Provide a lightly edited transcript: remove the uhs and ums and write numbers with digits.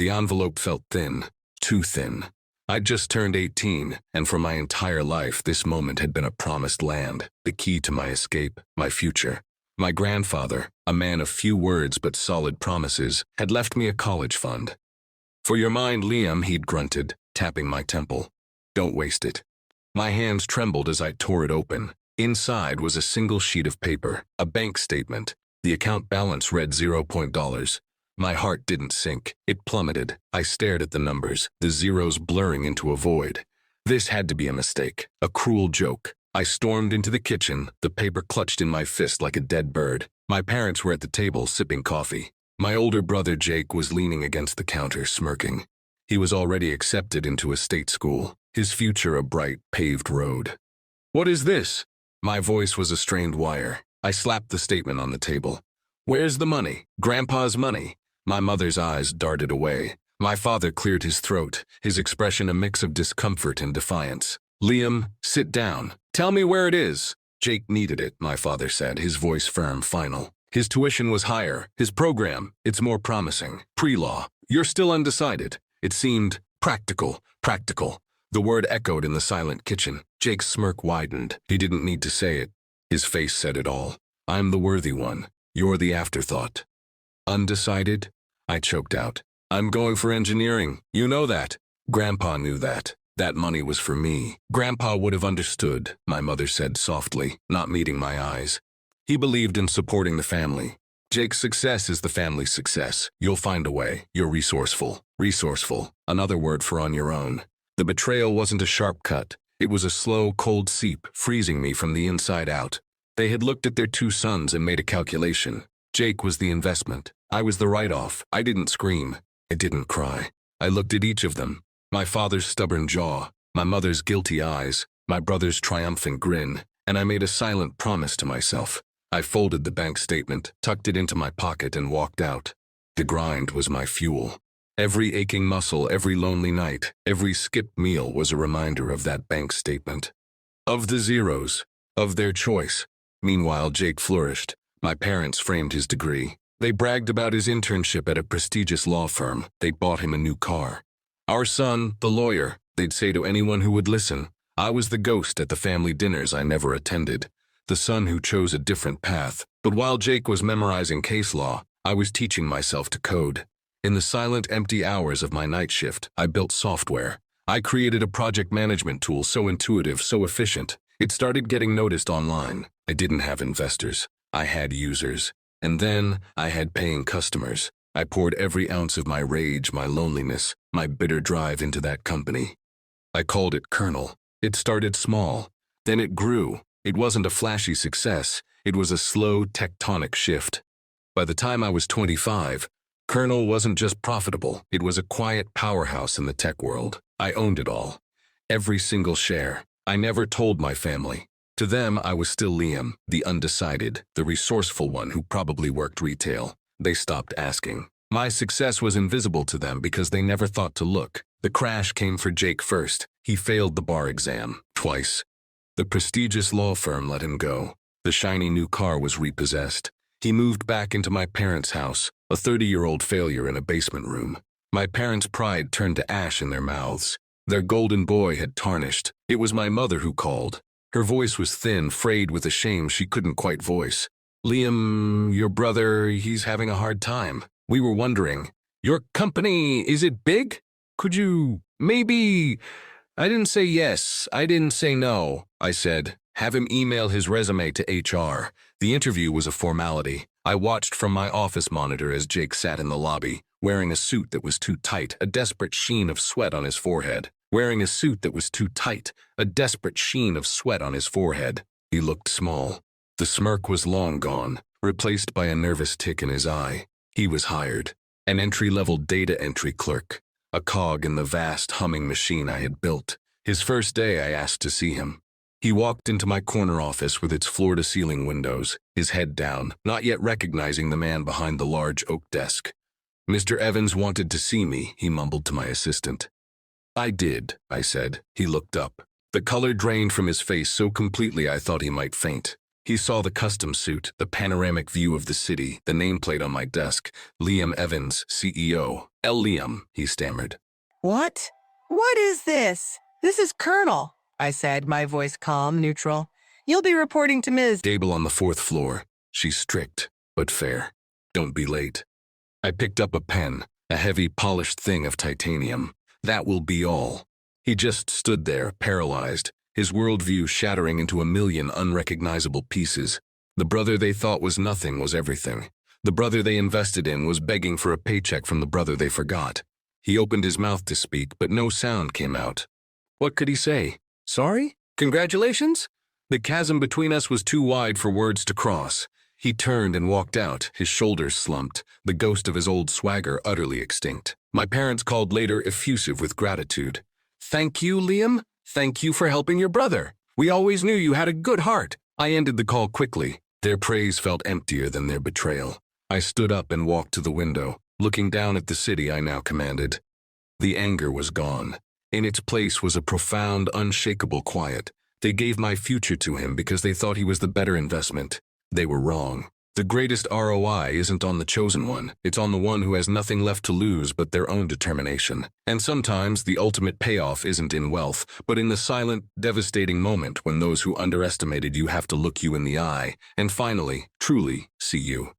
The envelope felt thin, too thin. I'd just turned 18, and for my entire life this moment had been a promised land, the key to my escape, my future. My grandfather, a man of few words but solid promises, had left me a college fund. "For your mind, Liam," he'd grunted, tapping my temple. "Don't waste it." My hands trembled as I tore it open. Inside was a single sheet of paper, a bank statement. The account balance read $0. My heart didn't sink. It plummeted. I stared at the numbers, the zeros blurring into a void. This had to be a mistake, a cruel joke. I stormed into the kitchen, the paper clutched in my fist like a dead bird. My parents were at the table sipping coffee. My older brother Jake was leaning against the counter, smirking. He was already accepted into a state school, his future a bright, paved road. "What is this?" My voice was a strained wire. I slapped the statement on the table. "Where's the money? Grandpa's money?" My mother's eyes darted away. My father cleared his throat, his expression a mix of discomfort and defiance. "Liam, sit down. Tell me where it is." Jake needed it, my father said, his voice firm, final. "His tuition was higher. His program, it's more promising. Pre-law. You're still undecided." It seemed practical. The word echoed in the silent kitchen. Jake's smirk widened. He didn't need to say it. His face said it all. "I'm the worthy one. You're the afterthought." "Undecided?" I choked out. "I'm going for engineering. You know that." Grandpa knew that. That money was for me. Grandpa would have understood, my mother said softly, not meeting my eyes. He believed in supporting the family. "Jake's success is the family's success. You'll find a way. You're resourceful." Resourceful, another word for on your own. The betrayal wasn't a sharp cut. It was a slow, cold seep, freezing me from the inside out. They had looked at their two sons and made a calculation. Jake was the investment. I was the write-off. I didn't scream. I didn't cry. I looked at each of them. My father's stubborn jaw, my mother's guilty eyes, my brother's triumphant grin, and I made a silent promise to myself. I folded the bank statement, tucked it into my pocket, and walked out. The grind was my fuel. Every aching muscle, every lonely night, every skipped meal was a reminder of that bank statement. Of the zeros, of their choice. Meanwhile, Jake flourished. My parents framed his degree. They bragged about his internship at a prestigious law firm. They bought him a new car. "Our son, the lawyer," they'd say to anyone who would listen. I was the ghost at the family dinners I never attended, the son who chose a different path. But while Jake was memorizing case law, I was teaching myself to code. In the silent, empty hours of my night shift, I built software. I created a project management tool so intuitive, so efficient. It started getting noticed online. I didn't have investors. I had users. And then I had paying customers. I poured every ounce of my rage, my loneliness, my bitter drive into that company. I called it Colonel. It started small. Then it grew. It wasn't a flashy success. It was a slow, tectonic shift. By the time I was 25, Colonel wasn't just profitable. It was a quiet powerhouse in the tech world. I owned it all. Every single share. I never told my family. To them, I was still Liam, the undecided, the resourceful one who probably worked retail. They stopped asking. My success was invisible to them because they never thought to look. The crash came for Jake first. He failed the bar exam, twice. The prestigious law firm let him go. The shiny new car was repossessed. He moved back into my parents' house, a 30-year-old failure in a basement room. My parents' pride turned to ash in their mouths. Their golden boy had tarnished. It was my mother who called. Her voice was thin, frayed with a shame she couldn't quite voice. "Liam, your brother, he's having a hard time. We were wondering, your company, is it big? Could you, maybe—" I didn't say yes, I didn't say no, I said. "Have him email his resume to HR. The interview was a formality. I watched from my office monitor as Jake sat in the lobby, wearing a suit that was too tight, a desperate sheen of sweat on his forehead. Wearing a suit that was too tight, a desperate sheen of sweat on his forehead. He looked small. The smirk was long gone, replaced by a nervous tick in his eye. He was hired. An entry-level data entry clerk. A cog in the vast humming machine I had built. His first day, I asked to see him. He walked into my corner office with its floor-to-ceiling windows, his head down, not yet recognizing the man behind the large oak desk. "Mr. Evans wanted to see me," he mumbled to my assistant. "I did," I said. He looked up. The color drained from his face so completely I thought he might faint. He saw the custom suit, the panoramic view of the city, the nameplate on my desk. Liam Evans, CEO. L. Liam, he stammered. What? What is this? This is Colonel, I said, my voice calm, neutral. You'll be reporting to Ms. Stable on the 4th floor. She's strict, but fair. Don't be late. I picked up a pen, a heavy, polished thing of titanium. That will be all. He just stood there, paralyzed, his worldview shattering into a million unrecognizable pieces. The brother they thought was nothing was everything. The brother they invested in was begging for a paycheck from the brother they forgot. He opened his mouth to speak, but no sound came out. What could he say? Sorry? Congratulations? The chasm between us was too wide for words to cross. He turned and walked out, his shoulders slumped, the ghost of his old swagger utterly extinct. My parents called later, effusive with gratitude. Thank you, Liam. Thank you for helping your brother. We always knew you had a good heart. I ended the call quickly. Their praise felt emptier than their betrayal. I stood up and walked to the window, looking down at the city I now commanded. The anger was gone. In its place was a profound, unshakable quiet. They gave my future to him because they thought he was the better investment. They were wrong. The greatest ROI isn't on the chosen one. It's on the one who has nothing left to lose but their own determination. And sometimes the ultimate payoff isn't in wealth, but in the silent, devastating moment when those who underestimated you have to look you in the eye and finally, truly, see you.